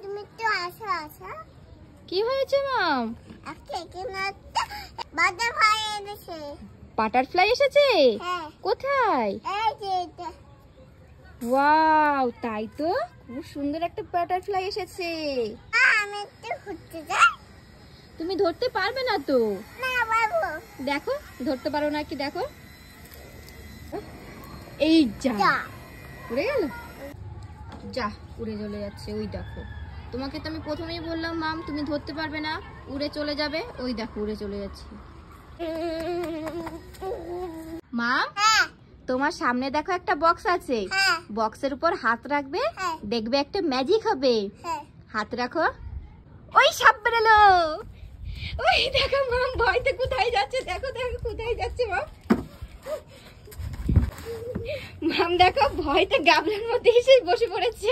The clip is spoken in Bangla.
তুমি তো আসো আসো। কি হয়েছে মাম? বাটারফ্লাই এসেছে। বাটারফ্লাই এসেছে? হ্যাঁ। কোথায়? এই যে এটা। ওয়াও, তাই তো, খুব সুন্দর একটা বাটারফ্লাই এসেছে। আমি একটু ঘুরতে যাই। তুমি ধরতে পারবে না তো? না বাবু। দেখো, ধরতে পারো না কি, দেখো। এই যা, উড়ে গেল। যা, উড়ে চলে যাচ্ছে, ওই দেখো। তোমাকে তো আমি প্রথমেই বললাম মাম, তুমি ধরতে পারবে না, উড়ে চলে যাবে। ওই দেখো, উড়ে চলে যাচ্ছে। মাম, তোমার সামনে দেখো একটা বক্স আছে। বক্সের উপর হাত রাখবে, দেখবে একটা ম্যাজিক হবে। হাত রাখো, ওই সাপ বেরোলো। ওই দেখো মাম, ভয়তে কোথায় যাচ্ছে, দেখো দেখো কোথায় যাচ্ছে মাম। মাম দেখো, ভয়তে গাবলার মধ্যে এসে বসে পড়েছে।